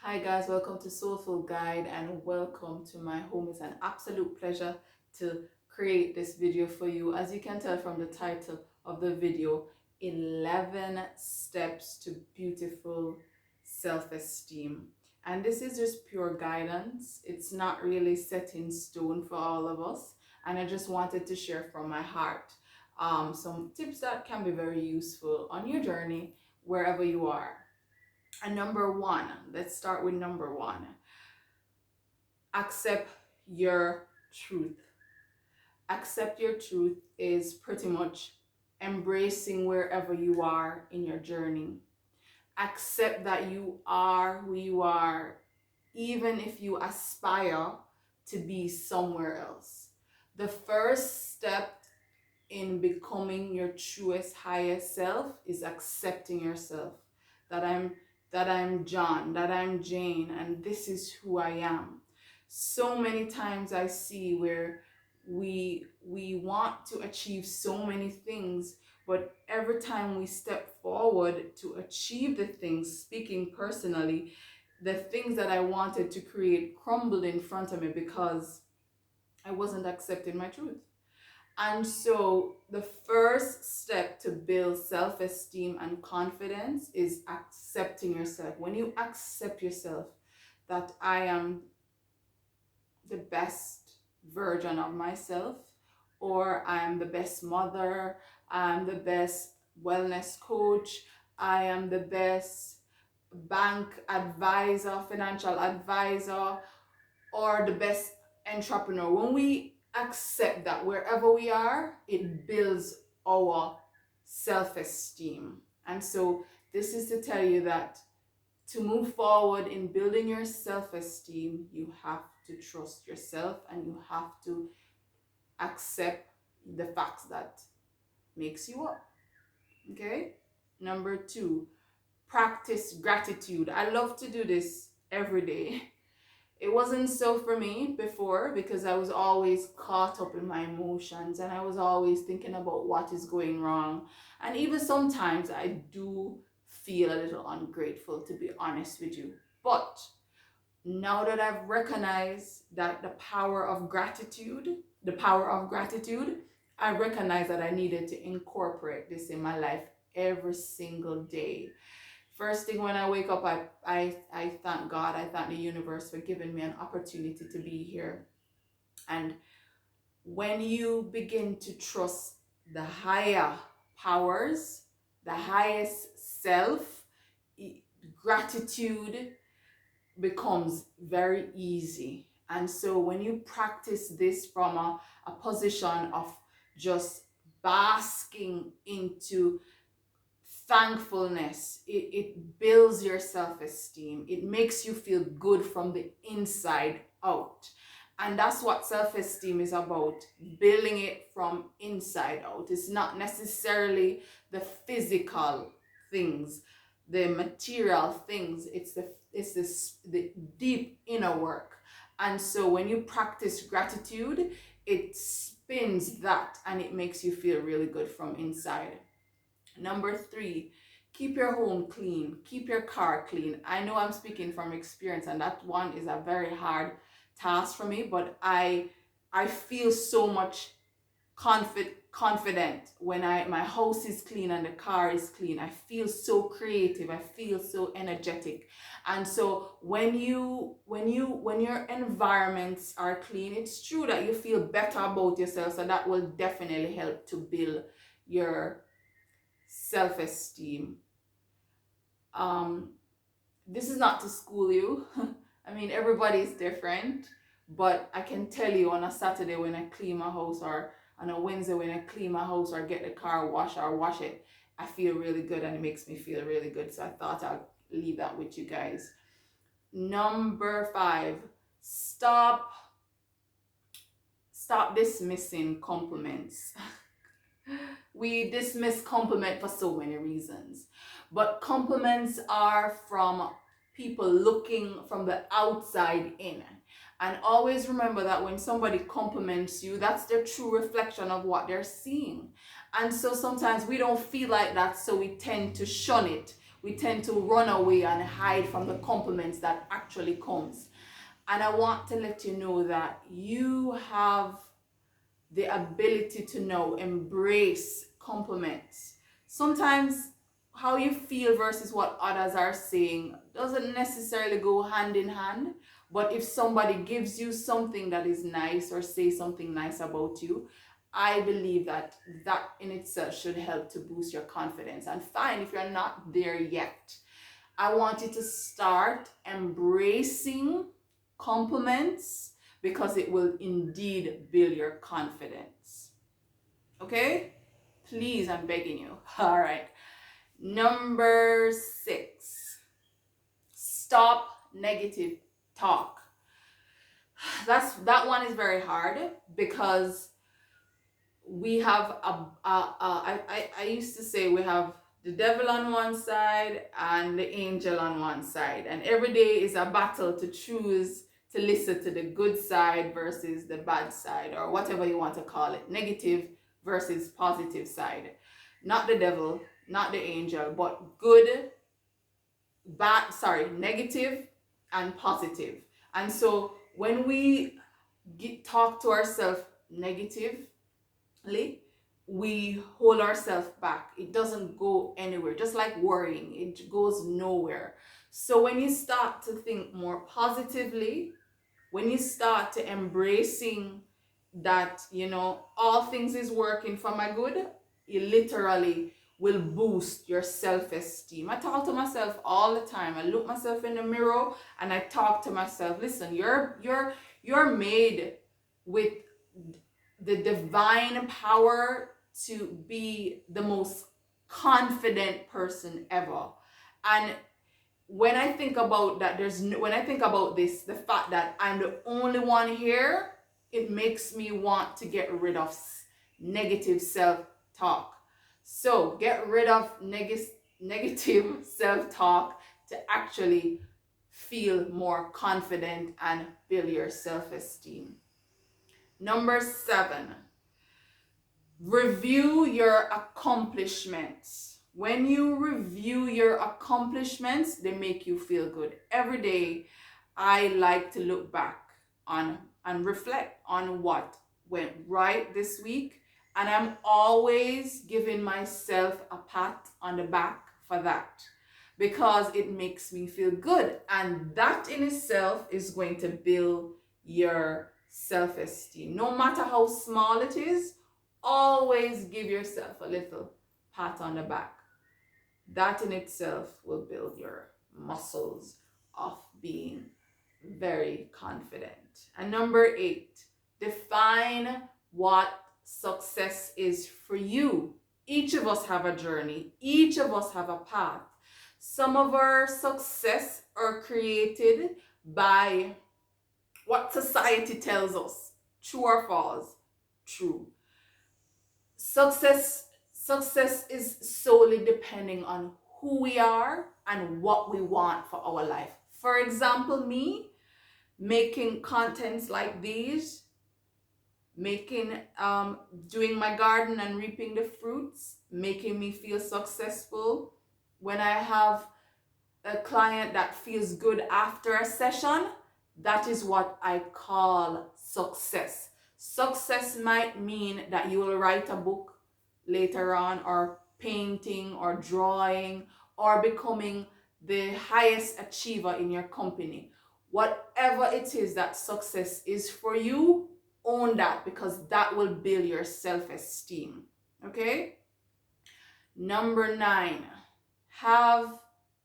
Hi guys, welcome to Soulful Guide and welcome to my home. It's an absolute pleasure to create this video for you. As you can tell from the title of the video, 11 steps to beautiful self-esteem. And this is just pure guidance. It's not really set in stone for all of us. And I just wanted to share from my heart some tips that can be very useful on your journey wherever you are. And number one, let's start with number one. Accept your truth. Accept your truth is pretty much embracing wherever you are in your journey. Accept that you are who you are, even if you aspire to be somewhere else. The first step in becoming your truest, highest self is accepting yourself. That I'm John, that I'm Jane, and this is who I am. So many times I see where we want to achieve so many things, but every time we step forward to achieve the things, speaking personally, the things that I wanted to create crumbled in front of me because I wasn't accepting my truth. And so the first step to build self-esteem and confidence is accepting yourself. When you accept yourself, that I am the best version of myself, or I am the best mother, I am the best wellness coach, I am the best bank advisor, financial advisor, or the best entrepreneur. When we accept that wherever we are, it builds our self-esteem. And so this is to tell you that to move forward in building your self-esteem, you have to trust yourself and you have to accept the facts that makes you up. Okay? Number two, practice gratitude. I love to do this every day. It wasn't so for me before because I was always caught up in my emotions and I was always thinking about what is going wrong. And even sometimes I do feel a little ungrateful, to be honest with you. But now that I've recognized that the power of gratitude, I recognize that I needed to incorporate this in my life every single day. First thing when I wake up, I thank God, I thank the universe for giving me an opportunity to be here. And when you begin to trust the higher powers, the highest self, gratitude becomes very easy. And so when you practice this from a position of just basking into thankfulness, it builds your self-esteem. It makes you feel good from the inside out. And that's what self-esteem is about, building it from inside out. It's not necessarily the physical things, the material things. The deep inner work. And so when you practice gratitude, it spins that and it makes you feel really good from inside. Number three, keep your home clean, keep your car clean. I know I'm speaking from experience, and that one is a very hard task for me, but I feel so much confident when my house is clean and the car is clean. I feel so creative, I feel so energetic. And so when your environments are clean, it's true that you feel better about yourself, so that will definitely help to build your self-esteem. This is not to school you. I mean, everybody's different, but I can tell you on a Saturday when I clean my house, or on a Wednesday when I clean my house or get the car washed or wash it, I feel really good and it makes me feel really good. So I thought I'd leave that with you guys. Number five, stop dismissing compliments. We dismiss compliment for so many reasons, but compliments are from people looking from the outside in. And always remember that when somebody compliments you, that's their true reflection of what they're seeing. And so sometimes we don't feel like that, so we tend to shun it. we tend to run away and hide from the compliments that actually comes. And I want to let you know that you have the ability to now embrace compliments. Sometimes how you feel versus what others are saying doesn't necessarily go hand in hand. But if somebody gives you something that is nice or say something nice about you, I believe that that in itself should help to boost your confidence. And fine, if you're not there yet, I want you to start embracing compliments because it will indeed build your confidence. Okay? Please, I'm begging you. All right. Number 6, stop negative talk. That one is very hard because we have I used to say we have the devil on one side and the angel on one side, and every day is a battle to choose to listen to the good side versus the bad side, or whatever you want to call it, negative versus positive side. Not the devil, not the angel, but good, bad, sorry, negative and positive. And so when we talk to ourselves negative, we hold ourselves back. It doesn't go anywhere. Just like worrying, it goes nowhere. So when you start to think more positively, when you start to embracing that, all things is working for my good, you literally will boost your self-esteem. I talk to myself all the time. I look myself in the mirror and I talk to myself, listen, you're made with the divine power to be the most confident person ever. And when I think about that, when I think about this, the fact that I'm the only one here, it makes me want to get rid of negative self-talk. So get rid of negative self-talk to actually feel more confident and build your self-esteem. Number 7, review your accomplishments. When you review your accomplishments, they make you feel good. Every day, I like to look back on and reflect on what went right this week. And I'm always giving myself a pat on the back for that because it makes me feel good. And that in itself is going to build your self-esteem. No matter how small it is, always give yourself a little pat on the back. That in itself will build your muscles of being very confident. And number 8, define what success is for you. Each of us have a journey. Each of us have a path. Some of our success are created by what society tells us. True or false? True. Success is solely depending on who we are and what we want for our life. For example, me making contents like these, making doing my garden and reaping the fruits, making me feel successful. When I have a client that feels good after a session, that is what I call success. Success might mean that you will write a book later on, or painting or drawing, or becoming the highest achiever in your company. Whatever it is that success is for you, own that, because that will build your self-esteem. Okay? Number 9, have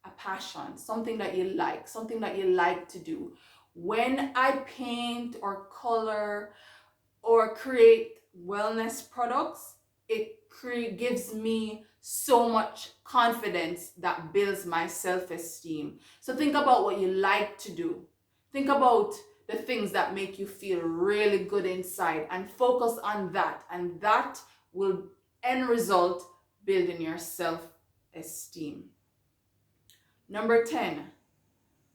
a passion, something that you like to do. When I paint or color or create wellness products, it gives me so much confidence that builds my self-esteem. So think about what you like to do. Think about the things that make you feel really good inside and focus on that, and that will end result building your self-esteem. Number 10,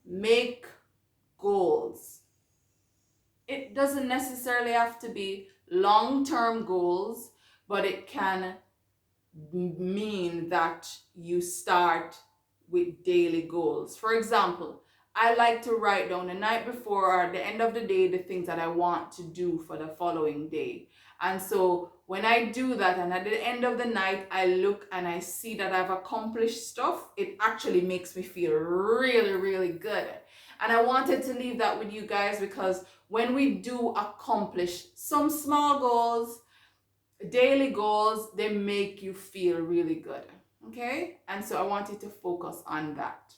make goals. It doesn't necessarily have to be long-term goals, but it can mean that you start with daily goals. For example, I like to write down the night before or at the end of the day the things that I want to do for the following day. And so when I do that and at the end of the night I look and I see that I've accomplished stuff, it actually makes me feel really, really good. And I wanted to leave that with you guys because when we do accomplish some small goals, daily goals, they make you feel really good. Okay? And so I want you to focus on that.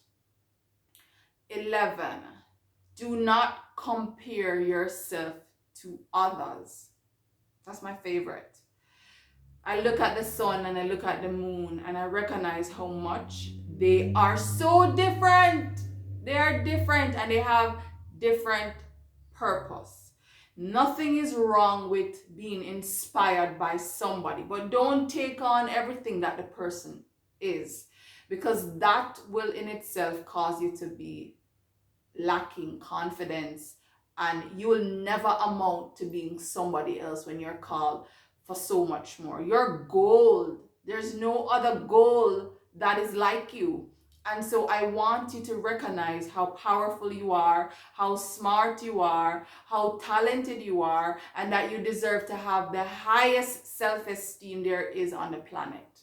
11. Do not compare yourself to others. That's my favorite. I look at the sun and I look at the moon and I recognize how much they are so different. They are different and they have different purpose. Nothing is wrong with being inspired by somebody, but don't take on everything that the person is, because that will in itself cause you to be lacking confidence and you will never amount to being somebody else when you're called for so much more. You're gold. There's no other gold that is like you. And so I want you to recognize how powerful you are, how smart you are, how talented you are, and that you deserve to have the highest self-esteem there is on the planet.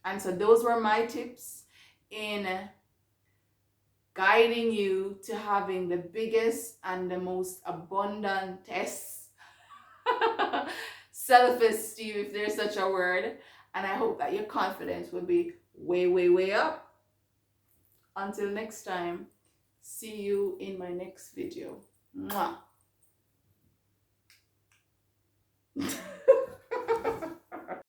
And so those were my tips in guiding you to having the biggest and the most abundant self-esteem, if there's such a word. And I hope that your confidence will be way, way, way up. Until next time, see you in my next video. Mwah.